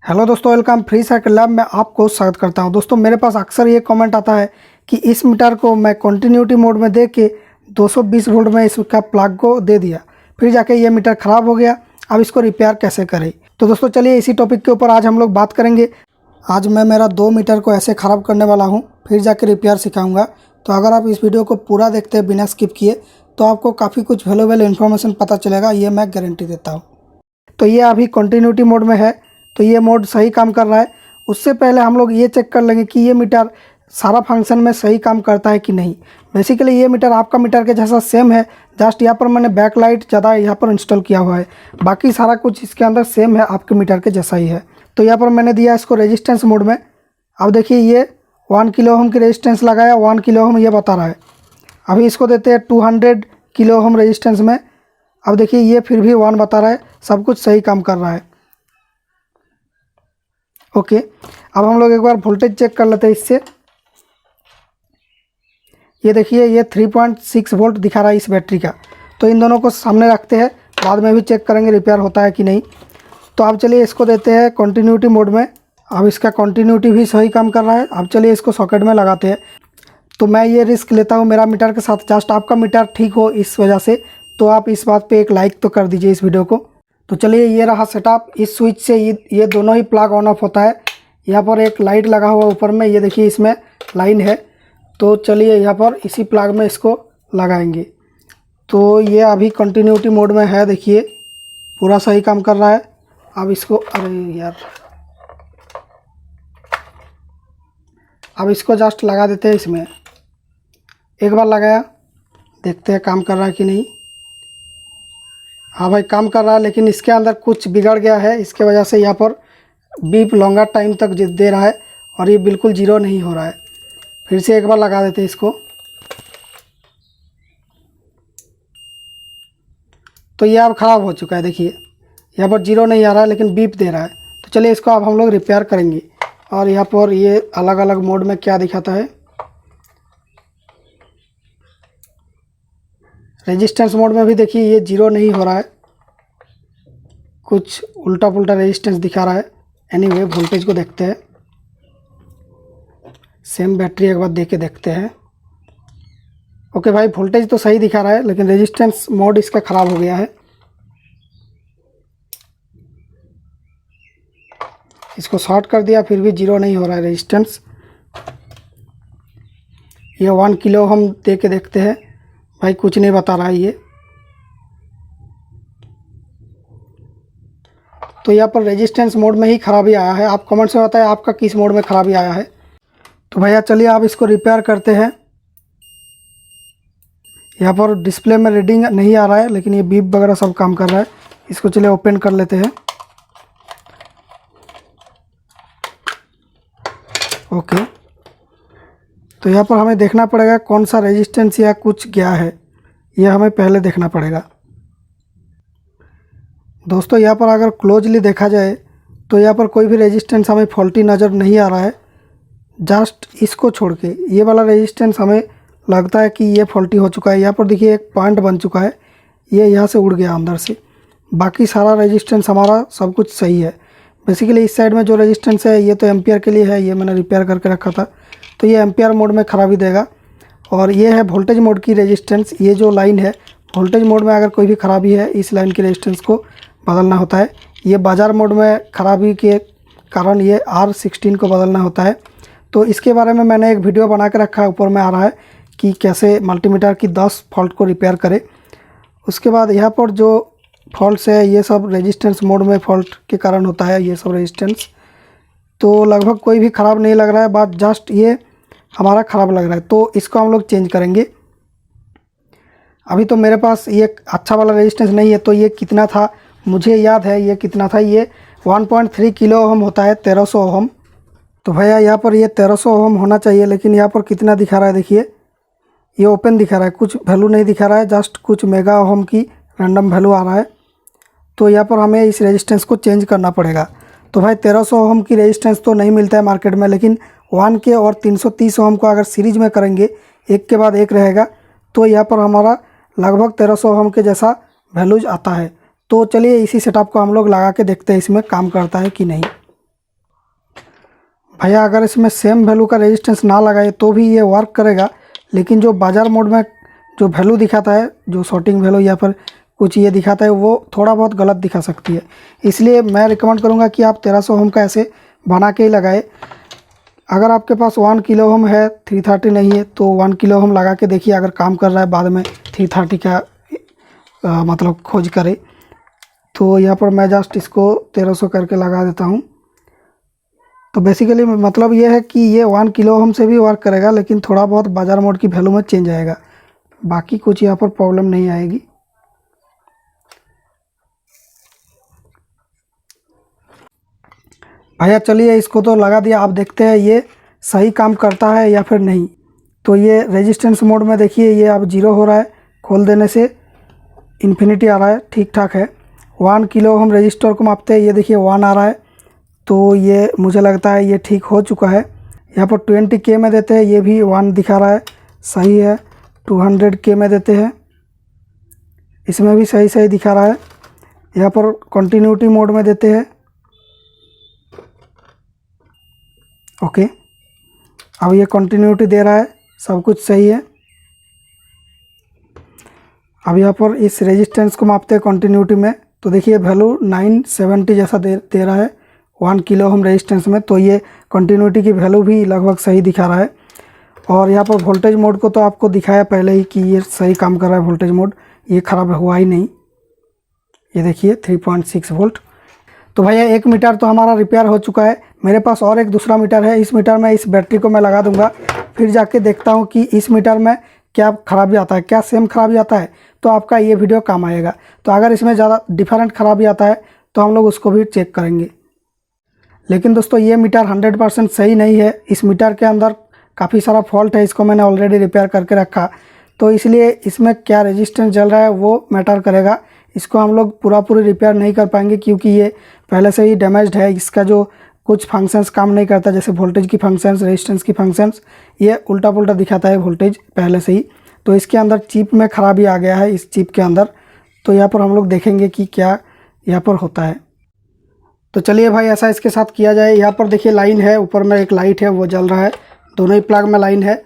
Hello दोस्तों, welcome free cycle lab में आपको स्वागत करता हूं। दोस्तों मेरे पास अक्सर ये कमेंट आता है कि इस मीटर को मैं कंटिन्यूटी मोड में दे के 220 वोल्ट में इसका प्लग को दे दिया, फिर जाके ये मीटर ख़राब हो गया। अब इसको रिपेयर कैसे करें? तो दोस्तों चलिए इसी टॉपिक के ऊपर आज हम लोग बात करेंगे। आज मैं मेरा 2 मीटर को ऐसे ख़राब करने वाला हूँ, फिर जाके रिपेयर सिखाऊँगा। तो अगर आप इस वीडियो को पूरा देखते हैं बिना स्किप किए तो आपको काफ़ी कुछ वैल्यूएबल इन्फॉर्मेशन पता चलेगा, ये मैं गारंटी देता हूँ। तो ये अभी कंटिन्यूटी मोड में है, तो ये मोड सही काम कर रहा है। उससे पहले हम लोग ये चेक कर लेंगे कि ये मीटर सारा फंक्शन में सही काम करता है कि नहीं। बेसिकली ये मीटर आपका मीटर के जैसा सेम है, जस्ट यहाँ पर मैंने बैक लाइट ज़्यादा यहाँ पर इंस्टॉल किया हुआ है, बाकी सारा कुछ इसके अंदर सेम है, आपके मीटर के जैसा ही है। तो यहाँ पर मैंने दिया इसको रेजिस्टेंस मोड में। अब देखिए ये 1 किलो ओम की रेजिस्टेंस लगाया, 1 किलो ओम ये बता रहा है। अभी इसको देते हैं 200 किलो ओम रेजिस्टेंस में। अब देखिए ये फिर भी 1 बता रहा है, सब कुछ सही काम कर रहा है। ओके, अब हम लोग एक बार वोल्टेज चेक कर लेते हैं इससे। ये देखिए ये 3.6 वोल्ट दिखा रहा है इस बैटरी का। तो इन दोनों को सामने रखते हैं, बाद में भी चेक करेंगे रिपेयर होता है कि नहीं। तो अब चलिए इसको देते हैं कंटिन्यूटी मोड में। अब इसका कंटिन्यूटी भी सही काम कर रहा है। अब चलिए इसको सॉकेट में लगाते हैं। तो मैं ये रिस्क लेता हूँ मेरा मीटर के साथ, जस्ट आपका मीटर ठीक हो इस वजह से। तो आप इस बात पे एक लाइक तो कर दीजिए इस वीडियो को। तो चलिए ये रहा सेटअप। इस स्विच से ये दोनों ही प्लग ऑन ऑफ होता है। यहाँ पर एक लाइट लगा हुआ ऊपर में, ये देखिए इसमें लाइन है। तो चलिए यहाँ पर इसी प्लग में इसको लगाएंगे। तो ये अभी कंटिन्यूटी मोड में है, देखिए पूरा सही काम कर रहा है। अब इसको, अरे यार, अब इसको जस्ट लगा देते हैं इसमें। एक बार लगाया, देखते हैं काम कर रहा है कि नहीं। हाँ भाई काम कर रहा है, लेकिन इसके अंदर कुछ बिगड़ गया है, इसके वजह से यहाँ पर बीप लॉन्गर टाइम तक दे रहा है और ये बिल्कुल जीरो नहीं हो रहा है। फिर से एक बार लगा देते हैं इसको। तो ये अब ख़राब हो चुका है, देखिए यहाँ पर जीरो नहीं आ रहा है लेकिन बीप दे रहा है। तो चलिए इसको अब हम लोग रिपेयर करेंगे। और यहाँ पर ये अलग अलग मोड में क्या दिखाता है। रेजिस्टेंस मोड में भी देखिए ये जीरो नहीं हो रहा है, कुछ उल्टा पुल्टा रेजिस्टेंस दिखा रहा है। एनीवे वोल्टेज को देखते हैं, सेम बैटरी एक बार दे के देखते हैं। ओके भाई, वोल्टेज तो सही दिखा रहा है लेकिन रेजिस्टेंस मोड इसका ख़राब हो गया है। इसको शॉर्ट कर दिया, फिर भी जीरो नहीं हो रहा है रेजिस्टेंस। ये 1 किलो हम दे के देखते हैं, भाई कुछ नहीं बता रहा है ये। तो यहाँ पर रेजिस्टेंस मोड में ही खराबी आया है। आप कमेंट्स में बताएं आपका किस मोड में खराबी आया है। तो भैया चलिए आप इसको रिपेयर करते हैं। यहाँ पर डिस्प्ले में रीडिंग नहीं आ रहा है लेकिन ये बीप वगैरह सब काम कर रहा है। इसको चलिए ओपन कर लेते हैं। ओके, तो यहाँ पर हमें देखना पड़ेगा कौन सा रेजिस्टेंस या कुछ गया है, ये हमें पहले देखना पड़ेगा। दोस्तों यहाँ पर अगर क्लोजली देखा जाए तो यहाँ पर कोई भी रेजिस्टेंस हमें फॉल्टी नज़र नहीं आ रहा है। जस्ट इसको छोड़ के ये वाला रेजिस्टेंस हमें लगता है कि ये फॉल्टी हो चुका है। यहाँ पर देखिए एक पॉइंट बन चुका है, ये यहाँ से उड़ गया अंदर से। बाकी सारा रेजिस्टेंस हमारा सब कुछ सही है। बेसिकली इस साइड में जो रेजिस्टेंस है ये तो एम्पियर के लिए है, ये मैंने रिपेयर करके रखा था। तो ये एम्पियर मोड में ख़राबी देगा। और ये है वोल्टेज मोड की रेजिस्टेंस। ये जो लाइन है वोल्टेज मोड में अगर कोई भी ख़राबी है इस लाइन की रेजिस्टेंस को बदलना होता है। ये बाज़ार मोड में ख़राबी के कारण ये R16 को बदलना होता है। तो इसके बारे में मैंने एक वीडियो बना के रखा है, ऊपर में आ रहा है कि कैसे मल्टीमीटर की 10 फॉल्ट को रिपेयर करें। उसके बाद यहाँ पर जो फॉल्ट्स है ये सब रेजिस्टेंस मोड में फॉल्ट के कारण होता है, ये सब रेजिस्टेंस। तो लगभग कोई भी ख़राब नहीं लग रहा है, बात जस्ट ये हमारा ख़राब लग रहा है। तो इसको हम लोग चेंज करेंगे। अभी तो मेरे पास ये अच्छा वाला रेजिस्टेंस नहीं है। तो ये कितना था मुझे याद है, ये कितना था, ये 1.3 किलो ओम होता है, 1300 ओम। तो भैया यहाँ पर ये 1300 ओम होना चाहिए, लेकिन यहाँ पर कितना दिखा रहा है, देखिए ये ओपन दिखा रहा है, कुछ वैल्यू नहीं दिखा रहा है, जस्ट कुछ मेगा ओम की रैंडम वैल्यू आ रहा है। तो यहाँ पर हमें इस रेजिस्टेंस को चेंज करना पड़ेगा। तो भाई 1300 ओम की रेजिस्टेंस तो नहीं मिलता है मार्केट में, लेकिन 1 के और 330 ओम को अगर सीरीज में करेंगे, एक के बाद एक रहेगा, तो यहाँ पर हमारा लगभग 1300 ओम के जैसा वैल्यूज आता है। तो चलिए इसी सेटअप को हम लोग लगा के देखते हैं इसमें काम करता है कि नहीं। भैया अगर इसमें सेम वैल्यू का रेजिस्टेंस ना लगाए तो भी ये वर्क करेगा, लेकिन जो बाज़ार मोड में जो वैल्यू दिखाता है, जो शॉर्टिंग वैल्यू या फिर कुछ ये दिखाता है, वो थोड़ा बहुत गलत दिखा सकती है। इसलिए मैं रिकमेंड करूँगा कि आप 1300 ओम का ऐसे बना के ही लगाए। अगर आपके पास 1 किलो ओम है, 330 नहीं है, तो 1 किलो ओम लगा के देखिए, अगर काम कर रहा है बाद में 330 का मतलब खोज करे। तो यहाँ पर मैं जस्ट इसको 1300 करके लगा देता हूँ। तो बेसिकली मतलब ये है कि ये 1 किलो ओम से भी वर्क करेगा, लेकिन थोड़ा बहुत बाज़ार मोड की वैल्यू में चेंज आएगा, बाकी कुछ यहाँ पर प्रॉब्लम नहीं आएगी। भैया चलिए इसको तो लगा दिया, आप देखते हैं ये सही काम करता है या फिर नहीं। तो ये रेजिस्टेंस मोड में देखिए ये अब 0 हो रहा है, खोल देने से इन्फिनिटी आ रहा है, ठीक ठाक है। 1 किलो ओम रजिस्टर को मापते हैं, ये देखिए 1 आ रहा है, तो ये मुझे लगता है ये ठीक हो चुका है। यहाँ पर 20K में देते हैं, ये भी 1 दिखा रहा है, सही है। 200K में देते हैं, इसमें भी सही सही दिखा रहा है। यहाँ पर कंटिन्यूटी मोड में देते हैं, ओके, अब ये कंटिन्यूटी दे रहा है, सब कुछ सही है। अब यहाँ पर इस रेजिस्टेंस को मापते हैं कंटिन्यूटी में, तो देखिए वैल्यू 970 जैसा दे रहा है 1 किलो ओम रेजिस्टेंस में, तो ये कंटिन्यूटी की वैल्यू भी लगभग सही दिखा रहा है। और यहाँ पर वोल्टेज मोड को तो आपको दिखाया पहले ही कि ये सही काम कर रहा है वोल्टेज मोड, ये ख़राब हुआ ही नहीं। ये देखिए 3.6 वोल्ट। तो भैया एक मीटर तो हमारा रिपेयर हो चुका है। मेरे पास और एक दूसरा मीटर है, इस मीटर में इस बैटरी को मैं लगा दूंगा, फिर जाके देखता हूँ कि इस मीटर में क्या खराबी आता है, क्या सेम खराबी आता है, तो आपका ये वीडियो काम आएगा। तो अगर इसमें ज़्यादा डिफरेंट खराबी आता है तो हम लोग उसको भी चेक करेंगे। लेकिन दोस्तों ये मीटर 100% सही नहीं है, इस मीटर के अंदर काफ़ी सारा फॉल्ट है, इसको मैंने ऑलरेडी रिपेयर करके रखा, तो इसलिए इसमें क्या रेजिस्टेंस जल रहा है वो मैटर करेगा। इसको हम लोग पूरी रिपेयर नहीं कर पाएंगे क्योंकि ये पहले से ही डैमेज्ड है, इसका जो कुछ फंक्शंस काम नहीं करता, जैसे वोल्टेज की फंक्शंस, रेजिस्टेंस की फंक्शंस, ये उल्टा पुल्टा दिखाता है वोल्टेज पहले से ही। तो इसके अंदर चिप में खराबी आ गया है, इस चिप के अंदर। तो यहाँ पर हम लोग देखेंगे कि क्या यहाँ पर होता है। तो चलिए भाई ऐसा इसके साथ किया जाए। यहाँ पर देखिए लाइन है, ऊपर में एक लाइट है वो जल रहा है, दोनों ही प्लग में लाइन है,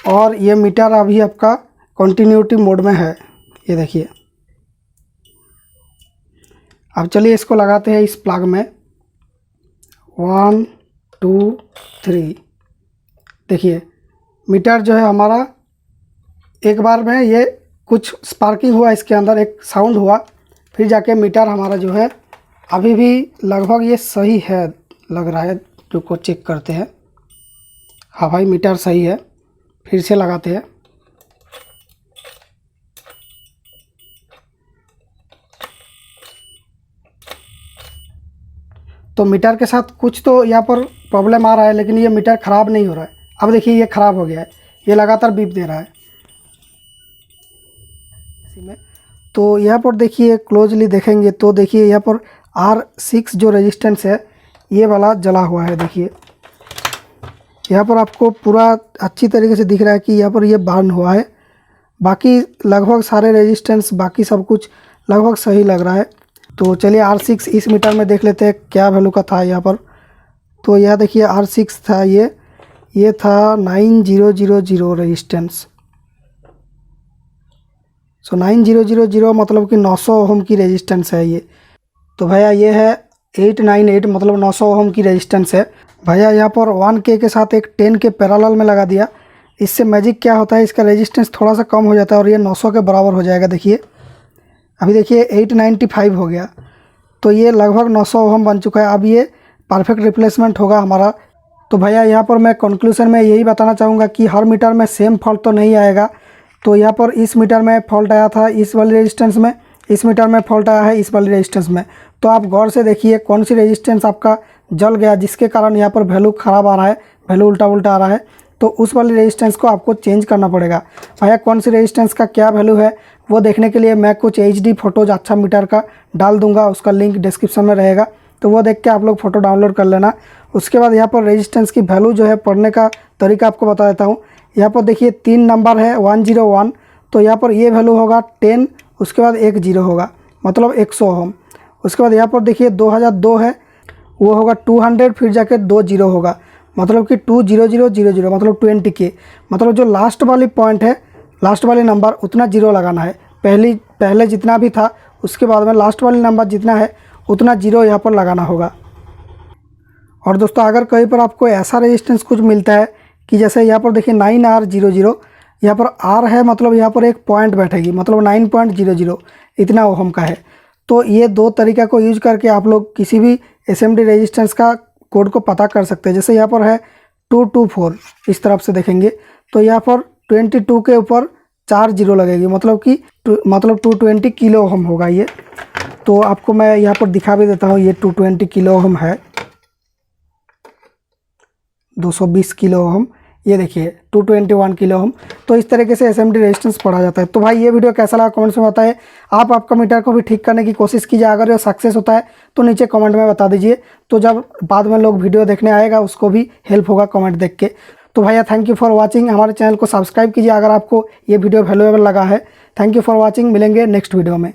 और ये मीटर अभी आपका कंटिन्यूटी मोड में है, ये देखिए। अब चलिए इसको लगाते हैं इस प्लग में, 1 2 3। देखिए मीटर जो है हमारा एक बार में ये कुछ स्पार्किंग हुआ, इसके अंदर एक साउंड हुआ, फिर जाके मीटर हमारा जो है अभी भी लगभग ये सही है लग रहा है, जो को चेक करते हैं। हाँ भाई मीटर सही है, फिर से लगाते हैं। तो मीटर के साथ कुछ तो यहाँ पर प्रॉब्लम आ रहा है, लेकिन ये मीटर ख़राब नहीं हो रहा है। अब देखिए ये ख़राब हो गया है, ये लगातार बीप दे रहा है इसी में। तो यहाँ पर देखिए क्लोजली देखेंगे तो देखिए यहाँ पर R6 जो रेजिस्टेंस है ये वाला जला हुआ है। देखिए यहाँ पर आपको पूरा अच्छी तरीके से दिख रहा है कि यहाँ पर ये बर्न हुआ है। बाकी लगभग सारे रेजिस्टेंस, बाकी सब कुछ लगभग सही लग रहा है। तो चलिए R6 इस मीटर में देख लेते हैं क्या वैल्यू का था यहाँ पर। तो यह देखिए R6 था, ये था 9000 रेजिस्टेंस। सो 9000 मतलब कि 900 ओम की रेजिस्टेंस है ये। तो भैया ये है 898 मतलब 900 ओम की रेजिस्टेंस है। भैया यहाँ पर 1K के साथ एक 10 के पैरेलल में लगा दिया। इससे मैजिक क्या होता है, इसका रेजिस्टेंस थोड़ा सा कम हो जाता है और ये 900 के बराबर हो जाएगा। देखिए अभी देखिए 895 हो गया, तो ये लगभग 900 ओम बन चुका है। अब ये परफेक्ट रिप्लेसमेंट होगा हमारा। तो भैया यहाँ पर मैं कंक्लूजन में यही बताना चाहूँगा कि हर मीटर में सेम फॉल्ट तो नहीं आएगा। तो यहाँ पर इस मीटर में फॉल्ट आया था इस वाली रेजिस्टेंस में, इस मीटर में फॉल्ट आया है इस वाली रेजिस्टेंस में। तो आप गौर से देखिए कौन सी रेजिस्टेंस आपका जल गया जिसके कारण यहाँ पर वैल्यू ख़राब आ रहा है, वैल्यू उल्टा उल्टा आ रहा है। तो उस वाली रेजिस्टेंस को आपको चेंज करना पड़ेगा। भैया कौन सी रेजिस्टेंस का क्या वैल्यू है वो देखने के लिए मैं कुछ HD फोटोज अच्छा मीटर का डाल दूंगा, उसका लिंक डिस्क्रिप्शन में रहेगा, तो वो देख के आप लोग फ़ोटो डाउनलोड कर लेना। उसके बाद यहाँ पर रेजिस्टेंस की वैल्यू जो है पढ़ने का तरीका आपको बता देता हूँ। यहाँ पर देखिए 3 नंबर है 101, तो यहाँ पर ये वैल्यू होगा 10, उसके बाद एक 0 होगा मतलब 100 ओम। उसके बाद यहाँ पर देखिए 2002 है, वो होगा 200, फिर जाके 2 0 होगा मतलब कि 20000 मतलब 20K, मतलब जो लास्ट वाली पॉइंट है, लास्ट वाली नंबर उतना जीरो लगाना है। पहले जितना भी था उसके बाद में लास्ट वाली नंबर जितना है उतना जीरो यहाँ पर लगाना होगा। और दोस्तों अगर कहीं पर आपको ऐसा रेजिस्टेंस कुछ मिलता है कि जैसे यहाँ पर देखिए 9R00, यहाँ पर R है, मतलब यहाँ पर एक पॉइंट बैठेगी, मतलब 9.00 इतना ओहम का है। तो ये दो तरीका को यूज करके आप लोग किसी भी SMD रेजिस्टेंस का कोड को पता कर सकते हैं। जैसे यहाँ पर है 224, इस तरफ से देखेंगे तो यहाँ पर 22 के ऊपर 4 जीरो लगेगी, मतलब कि 220 किलो ओहम होगा ये। तो आपको मैं यहाँ पर दिखा भी देता हूँ, ये 220 किलो ओहम है, 220 किलो ओहम, ये देखिए 221 किलो ओहम। तो इस तरीके से SMD रेजिस्टेंस पढ़ा जाता है। तो भाई ये वीडियो कैसा लगा कमेंट्स में बताइए। आप आपका मीटर को भी ठीक करने की कोशिश कीजिए, अगर ये सक्सेस होता है तो नीचे कमेंट में बता दीजिए, तो जब बाद में लोग वीडियो देखने आएगा उसको भी हेल्प होगा कमेंट देख के। तो भैया थैंक यू फॉर वॉचिंग, हमारे चैनल को सब्सक्राइब कीजिए अगर आपको ये वीडियो वैल्यूएबल लगा है। थैंक यू फॉर वॉचिंग, मिलेंगे नेक्स्ट वीडियो में।